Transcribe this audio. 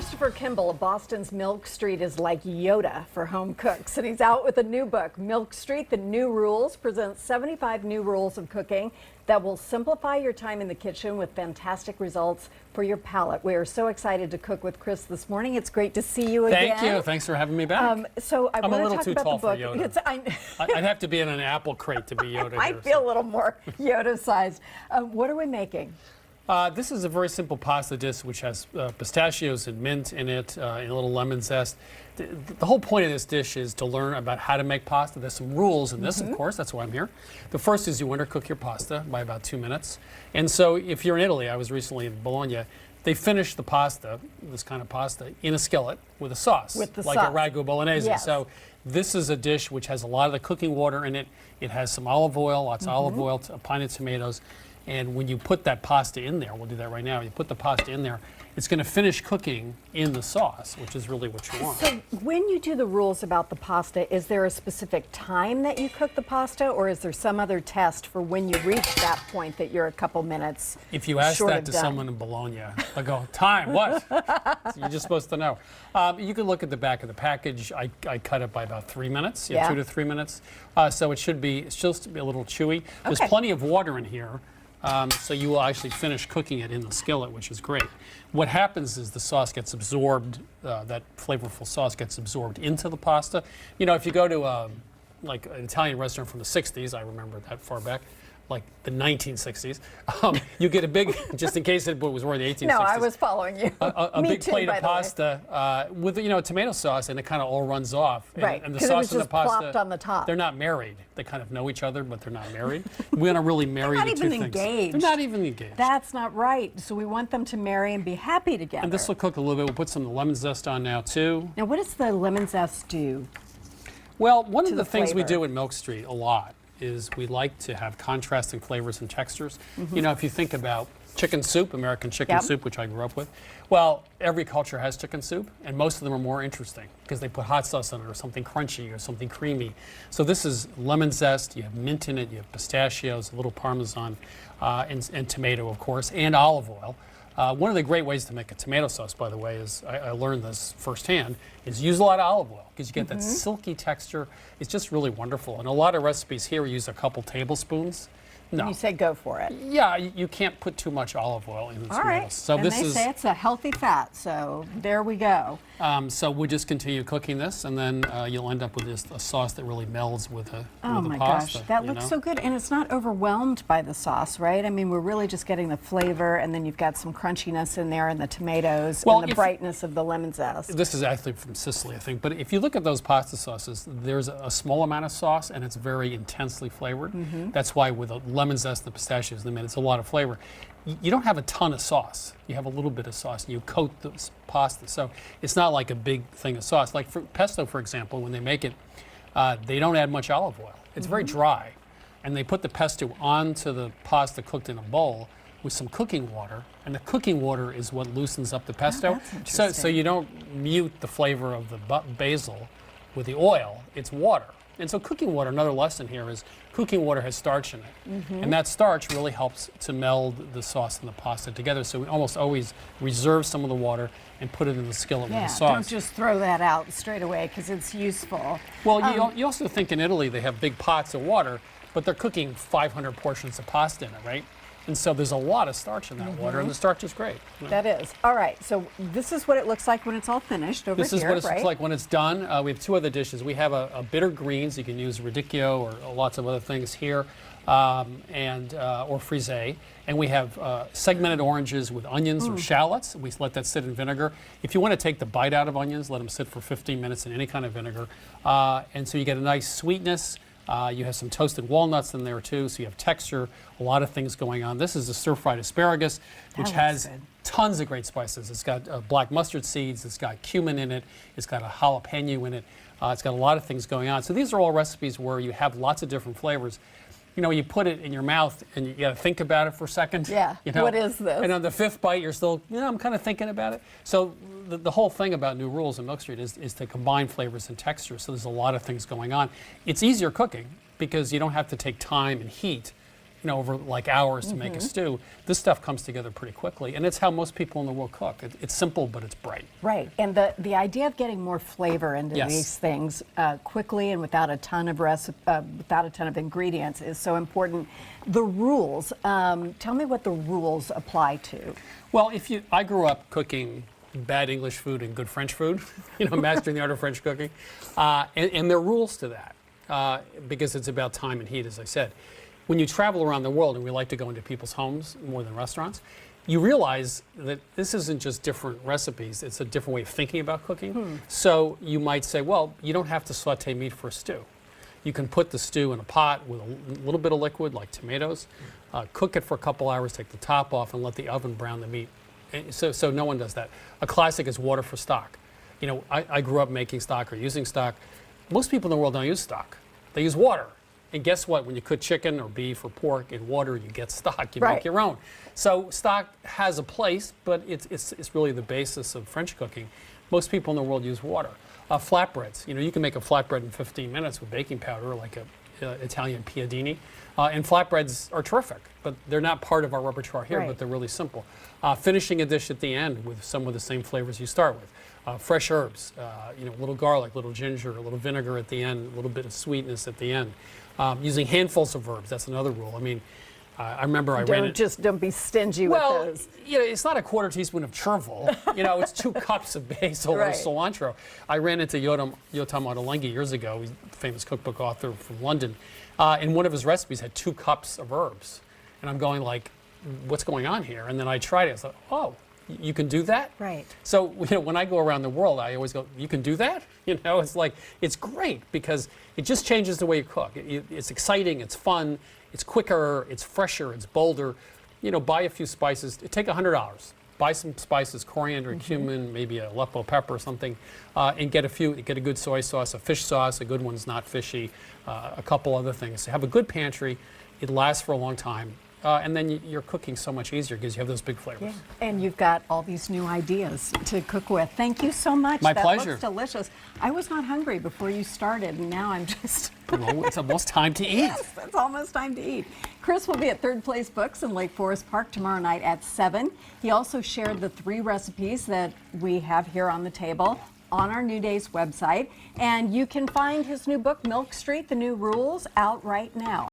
Christopher Kimball of Boston's Milk Street is like Yoda for home cooks, and he's out with a new book. Milk Street, The New Rules, presents 75 new rules of cooking that will simplify your time in the kitchen with fantastic results for your palate. We are so excited to cook with Chris this morning. It's great to see you again. Thank you. Thanks for having me back. I'm a little too tall for book. Yoda. I'd have to be in an apple crate to be Yoda. I feel a little more Yoda-sized. What are we making? This is a very simple pasta dish which has pistachios and mint in it and a little lemon zest. The whole point of this dish is to learn about how to make pasta. There's some rules in this, of course, that's why I'm here. The first is you undercook your pasta by about 2 minutes. And so if you're in Italy, I was recently in Bologna, they finish the pasta, this kind of pasta, in a skillet with a sauce. With the like sauce. a ragu bolognese. Yes. So this is a dish which has a lot of the cooking water in it. It has some olive oil, lots of olive oil, a pint of tomatoes. And when you put that pasta in there, we'll do that right now, you put the pasta in there, it's going to finish cooking in the sauce, which is really what you want. So when you do the rules about the pasta, is there a specific time that you cook the pasta, or is there some other test for when you reach that point that you're a couple minutes If you ask short that of to done? someone in Bologna, they'll go, time, what? You're just supposed to know. You can look at the back of the package. I cut it by about 3 minutes, 2 to 3 minutes. So it's supposed to be a little chewy. There's plenty of water in here. So you will actually finish cooking it in the skillet, which is great. What happens is the sauce gets absorbed, that flavorful sauce gets absorbed into the pasta. You know, if you go to like an Italian restaurant from the 60s, I remember that far back, like the 1960s, you get a big, just in case it was more the 1860s. No, I was following you. A big plate of pasta with, tomato sauce, and it kind of all runs off. And, Right, and the 'cause it was sauce and the just pasta, plopped on the top. They're not married. They kind of know each other, but they're not married. We want to really marry the two things. They're not even engaged. They're not even engaged. That's not right. So we want them to marry and be happy together. And this will cook a little bit. We'll put some lemon zest on now, too. Now, what does the lemon zest do? Well, one of the things we flavor? do at Milk Street a lot is we like to have contrasting flavors and textures. You know, if you think about chicken soup, American chicken soup, which I grew up with, well, every culture has chicken soup, and most of them are more interesting because they put hot sauce on it or something crunchy or something creamy. So this is lemon zest, you have mint in it, you have pistachios, a little Parmesan, and tomato, of course, and olive oil. One of the great ways to make a tomato sauce, by the way, is I learned this firsthand, is use a lot of olive oil because you get that silky texture. It's just really wonderful. And a lot of recipes here use a couple tablespoons. No. You say go for it. Yeah, you can't put too much olive oil in the tomatoes. Right. So and this they is. say it's a healthy fat, so there we go. So we'll just continue cooking this, and then you'll end up with a sauce that really melds with the Oh my pasta. gosh, that looks so good, and it's not overwhelmed by the sauce, right? I mean, we're really just getting the flavor, and then you've got some crunchiness in there, and the tomatoes, and the brightness of the lemon zest. This is actually from Sicily, I think. But if you look at those pasta sauces, there's a small amount of sauce, and it's very intensely flavored. That's why with the lemon zest, the pistachios, the mint, it's a lot of flavor. You don't have a ton of sauce. You have a little bit of sauce, and you coat the pasta. So it's not like a big thing of sauce. Like for pesto, for example, when they make it, they don't add much olive oil. It's very dry. And they put the pesto onto the pasta cooked in a bowl with some cooking water, and the cooking water is what loosens up the pesto. that's interesting. So you don't mute the flavor of the basil with the oil. It's water. And so cooking water, another lesson here is cooking water has starch in it. And that starch really helps to meld the sauce and the pasta together. So we almost always reserve some of the water and put it in the skillet with the sauce. Don't just throw that out straight away because it's useful. Well, you also think in Italy they have big pots of water, but they're cooking 500 portions of pasta in it, right? And so there's a lot of starch in that water, and the starch is great. That is. All right, so this is what it looks like when it's all finished over here, This is what it looks like when it's done. We have two other dishes. We have a bitter greens. You can use radicchio or lots of other things here, or frisee. And we have segmented oranges with onions or shallots. We let that sit in vinegar. If you want to take the bite out of onions, let them sit for 15 minutes in any kind of vinegar. And so you get a nice sweetness. You have some toasted walnuts in there too, so you have texture, a lot of things going on. This is a stir-fried asparagus, which has tons of great spices. It's got black mustard seeds, it's got cumin in it, it's got a jalapeno in it, it's got a lot of things going on. So these are all recipes where you have lots of different flavors. You know, you put it in your mouth and you got to think about it for a second. Yeah, you know? what is this? And on the fifth bite, you're still, I'm kind of thinking about it. So the whole thing about new rules in Milk Street is to combine flavors and textures. So there's a lot of things going on. It's easier cooking because you don't have to take time and heat over like hours to make a stew. This stuff comes together pretty quickly, and it's how most people in the world cook. It's simple, but it's bright. Right, and the idea of getting more flavor into Yes. these things quickly and without a ton of ingredients is so important. The rules. Tell me what the rules apply to. Well, I grew up cooking bad English food and good French food, mastering the art of French cooking, and there are rules to that because it's about time and heat, as I said. When you travel around the world, and we like to go into people's homes more than restaurants, you realize that this isn't just different recipes, it's a different way of thinking about cooking. So you might say, well, you don't have to saute meat for a stew. You can put the stew in a pot with a little bit of liquid, like tomatoes, cook it for a couple hours, take the top off, and let the oven brown the meat. And so no one does that. A classic is water for stock. I grew up making stock or using stock. Most people in the world don't use stock. They use water. And guess what? When you cook chicken or beef or pork in water, you get stock. You make your own. So stock has a place, but it's really the basis of French cooking. Most people in the world use water. Flatbreads. You can make a flatbread in 15 minutes with baking powder, like a Italian piadini. And flatbreads are terrific, but they're not part of our repertoire here, but they're really simple. Finishing a dish at the end with some of the same flavors you start with. Fresh herbs, a little garlic, a little ginger, a little vinegar at the end, a little bit of sweetness at the end. Using handfuls of herbs, that's another rule. I remember I ran it. Don't be stingy with those. It's not a quarter teaspoon of chervil. It's 2 cups of basil or cilantro. I ran into Yotam Ottolenghi years ago. He's a famous cookbook author from London. And one of his recipes had 2 cups of herbs. And I'm going like, what's going on here? And then I tried it. I was like, oh, you can do that? Right. So when I go around the world, I always go, you can do that? It's like, it's great because it just changes the way you cook. It's exciting, it's fun, it's quicker, it's fresher, it's bolder. Buy a few spices. Take $100. Buy some spices, coriander, cumin, maybe a Aleppo pepper or something, and get a good soy sauce, a fish sauce, a good one's not fishy, a couple other things. Have a good pantry. It lasts for a long time. And then you're cooking so much easier because you have those big flavors. Yeah. And you've got all these new ideas to cook with. Thank you so much. My that pleasure. Looks delicious. I was not hungry before you started, and now I'm just... Well, it's almost time to eat. Yes, it's almost time to eat. Chris will be at Third Place Books in Lake Forest Park tomorrow night at 7. He also shared the 3 recipes that we have here on the table on our New Days website. And you can find his new book, Milk Street, The New Rules, out right now.